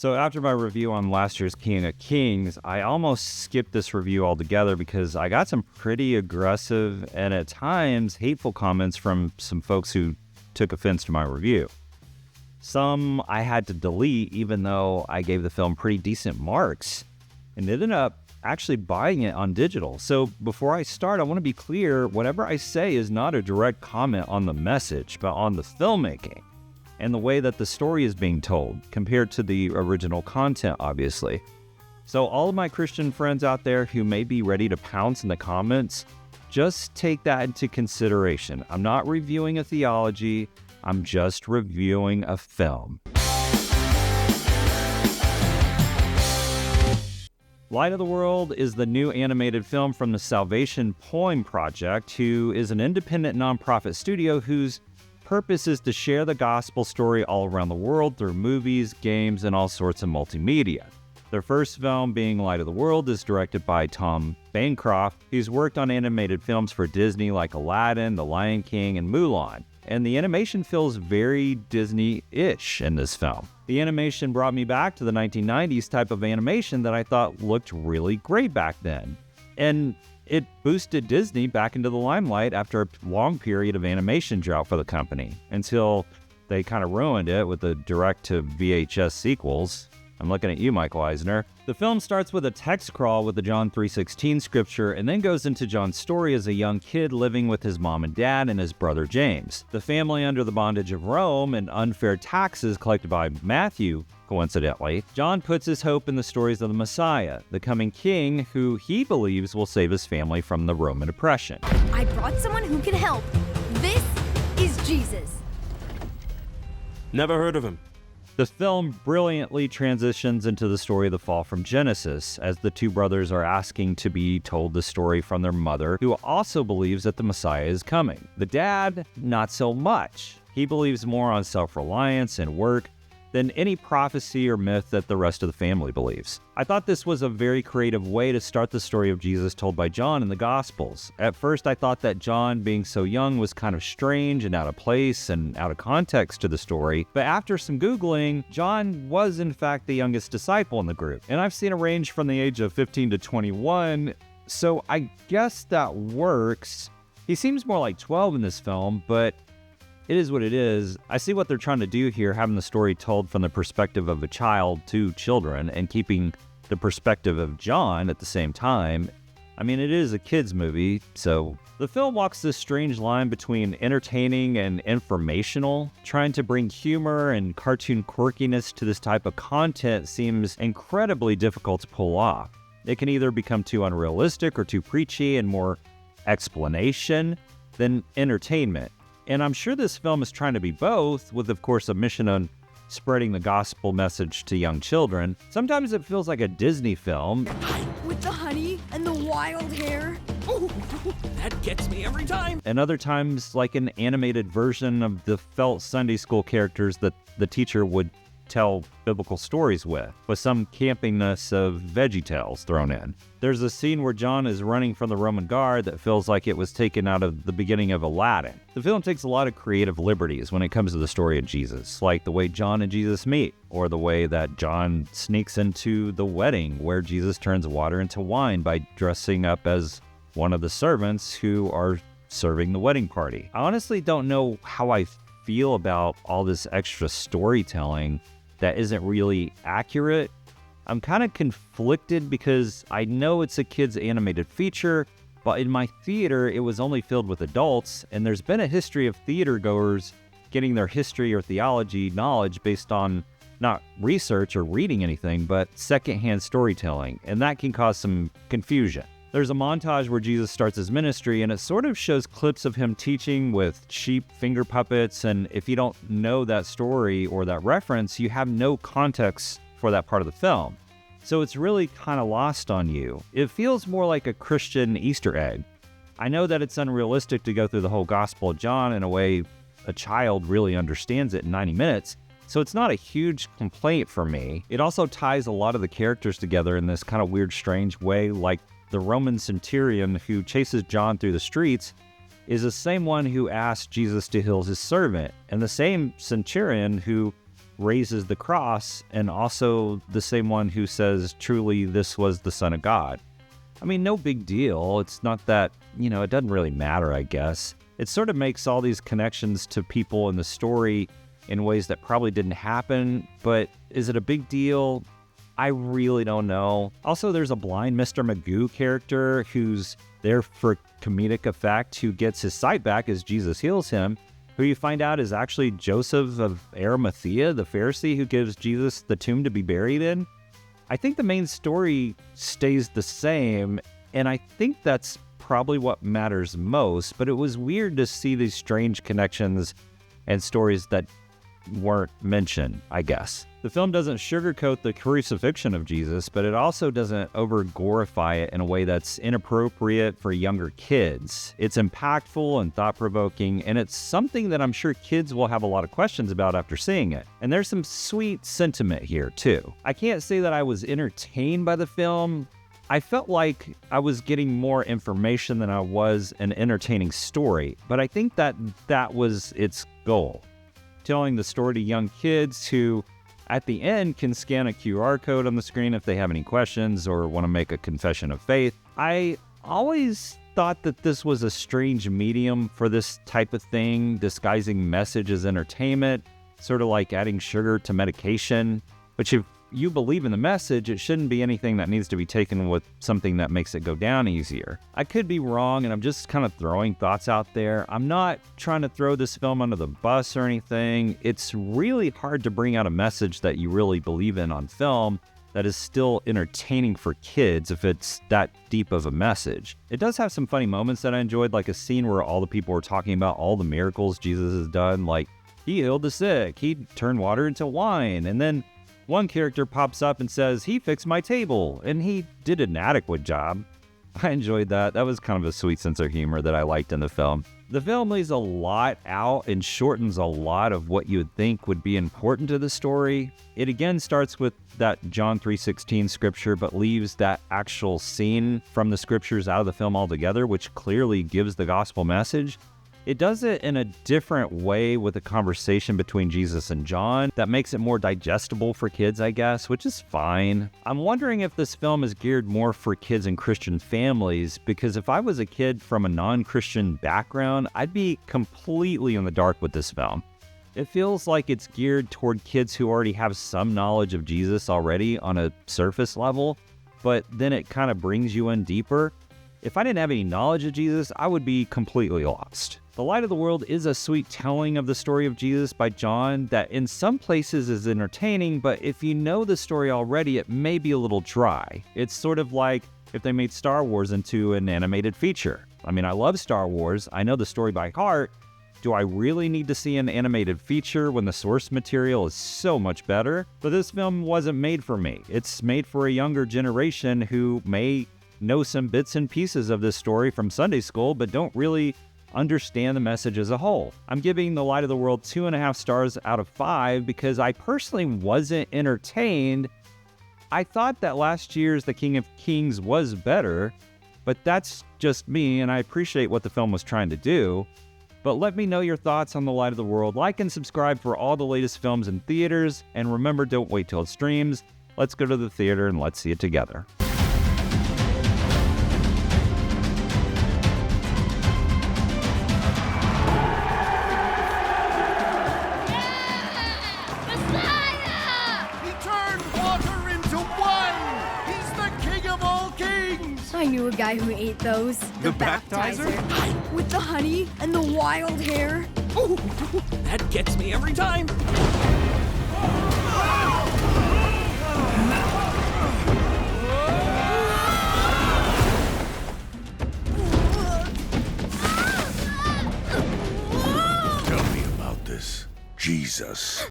So after my review on last year's King of Kings, I almost skipped this review altogether because I got some pretty aggressive and at times hateful comments from some folks who took offense to my review. Some I had to delete even though I gave the film pretty decent marks and ended up actually buying it on digital. So before I start, I want to be clear, whatever I say is not a direct comment on the message, but on the filmmaking and the way that the story is being told compared to the original content, obviously. So all of my Christian friends out there who may be ready to pounce in the comments, just take that into consideration. I'm not reviewing a theology, I'm just reviewing a film. Light of the World is the new animated film from the Salvation Poem Project, who is an independent nonprofit studio whose purpose is to share the gospel story all around the world through movies, games, and all sorts of multimedia. Their first film, being Light of the World, is directed by Tom Bancroft, who's worked on animated films for Disney like Aladdin, The Lion King, and Mulan. And the animation feels very Disney-ish in this film. The animation brought me back to the 1990s type of animation that I thought looked really great back then. And it boosted Disney back into the limelight after a long period of animation drought for the company, until they kind of ruined it with the direct-to-VHS sequels. I'm looking at you, Michael Eisner. The film starts with a text crawl with the John 3:16 scripture and then goes into John's story as a young kid living with his mom and dad and his brother James. The family under the bondage of Rome and unfair taxes collected by Matthew, coincidentally. John puts his hope in the stories of the Messiah, the coming king who he believes will save his family from the Roman oppression. I brought someone who can help. This is Jesus. Never heard of him. The film brilliantly transitions into the story of the fall from Genesis, as the two brothers are asking to be told the story from their mother, who also believes that the Messiah is coming. The dad, not so much. He believes more on self-reliance and work than any prophecy or myth that the rest of the family believes. I thought this was a very creative way to start the story of Jesus told by John in the Gospels. At first, I thought that John, being so young, was kind of strange and out of place and out of context to the story, but after some Googling, John was in fact the youngest disciple in the group, and I've seen a range from the age of 15 to 21, so I guess that works. He seems more like 12 in this film, but it is what it is. I see what they're trying to do here, having the story told from the perspective of a child to children and keeping the perspective of John at the same time. I mean, it is a kid's movie, so the film walks this strange line between entertaining and informational. Trying to bring humor and cartoon quirkiness to this type of content seems incredibly difficult to pull off. It can either become too unrealistic or too preachy and more explanation than entertainment. And I'm sure this film is trying to be both, with, of course, a mission on spreading the gospel message to young children. Sometimes it feels like a Disney film. With the honey and the wild hair. Oh, that gets me every time. And other times like an animated version of the felt Sunday school characters that the teacher would tell biblical stories with some campiness of VeggieTales thrown in. There's a scene where John is running from the Roman guard that feels like it was taken out of the beginning of Aladdin. The film takes a lot of creative liberties when it comes to the story of Jesus, like the way John and Jesus meet, or the way that John sneaks into the wedding where Jesus turns water into wine by dressing up as one of the servants who are serving the wedding party. I honestly don't know how I feel about all this extra storytelling that isn't really accurate. I'm kind of conflicted because I know it's a kid's animated feature, but in my theater, it was only filled with adults, and there's been a history of theater goers getting their history or theology knowledge based on not research or reading anything, but secondhand storytelling, and that can cause some confusion. There's a montage where Jesus starts his ministry, and it sort of shows clips of him teaching with sheep finger puppets, and if you don't know that story or that reference, you have no context for that part of the film. So it's really kind of lost on you. It feels more like a Christian Easter egg. I know that it's unrealistic to go through the whole Gospel of John in a way a child really understands it in 90 minutes, so it's not a huge complaint for me. It also ties a lot of the characters together in this kind of weird, strange way, like the Roman centurion who chases John through the streets is the same one who asked Jesus to heal his servant, and the same centurion who raises the cross and also the same one who says, truly, this was the Son of God. I mean, no big deal. It's not that, it doesn't really matter, I guess. It sort of makes all these connections to people in the story in ways that probably didn't happen, but is it a big deal? I really don't know. Also, there's a blind Mr. Magoo character who's there for comedic effect, who gets his sight back as Jesus heals him, who you find out is actually Joseph of Arimathea, the Pharisee who gives Jesus the tomb to be buried in. I think the main story stays the same, and I think that's probably what matters most, but it was weird to see these strange connections and stories that weren't mentioned, I guess. The film doesn't sugarcoat the crucifixion of Jesus, but it also doesn't over-glorify it in a way that's inappropriate for younger kids. It's impactful and thought-provoking, and it's something that I'm sure kids will have a lot of questions about after seeing it. And there's some sweet sentiment here, too. I can't say that I was entertained by the film. I felt like I was getting more information than I was an entertaining story, but I think that was its goal. Telling the story to young kids who, at the end, can scan a QR code on the screen if they have any questions or want to make a confession of faith. I always thought that this was a strange medium for this type of thing, disguising message as entertainment, sort of like adding sugar to medication, which if you believe in the message, it shouldn't be anything that needs to be taken with something that makes it go down easier. I could be wrong, and I'm just kind of throwing thoughts out there. I'm not trying to throw this film under the bus or anything. It's really hard to bring out a message that you really believe in on film that is still entertaining for kids if it's that deep of a message. It does have some funny moments that I enjoyed, like a scene where all the people were talking about all the miracles Jesus has done, like he healed the sick, he turned water into wine, and then one character pops up and says, he fixed my table, and he did an adequate job. I enjoyed that. That was kind of a sweet sense of humor that I liked in the film. The film leaves a lot out and shortens a lot of what you would think would be important to the story. It again starts with that John 3:16 scripture, but leaves that actual scene from the scriptures out of the film altogether, which clearly gives the gospel message. It does it in a different way with a conversation between Jesus and John that makes it more digestible for kids, I guess, which is fine. I'm wondering if this film is geared more for kids in Christian families, because if I was a kid from a non-Christian background, I'd be completely in the dark with this film. It feels like it's geared toward kids who already have some knowledge of Jesus already on a surface level, but then it kind of brings you in deeper. If I didn't have any knowledge of Jesus, I would be completely lost. The Light of the World is a sweet telling of the story of Jesus by John that in some places is entertaining, but if you know the story already, it may be a little dry. It's sort of like if they made Star Wars into an animated feature. I mean, I love Star Wars. I know the story by heart. Do I really need to see an animated feature when the source material is so much better? But this film wasn't made for me. It's made for a younger generation who may know some bits and pieces of this story from Sunday school, but don't really understand the message as a whole. I'm giving The Light of the World 2.5 stars out of 5 because I personally wasn't entertained. I thought that last year's The King of Kings was better, but that's just me, and I appreciate what the film was trying to do. But let me know your thoughts on The Light of the World. Like and subscribe for all the latest films in theaters, and remember, don't wait till it streams. Let's go to the theater and let's see it together. I knew a guy who ate those. The baptizer? With the honey and the wild hair. Oh, that gets me every time. Tell me about this Jesus.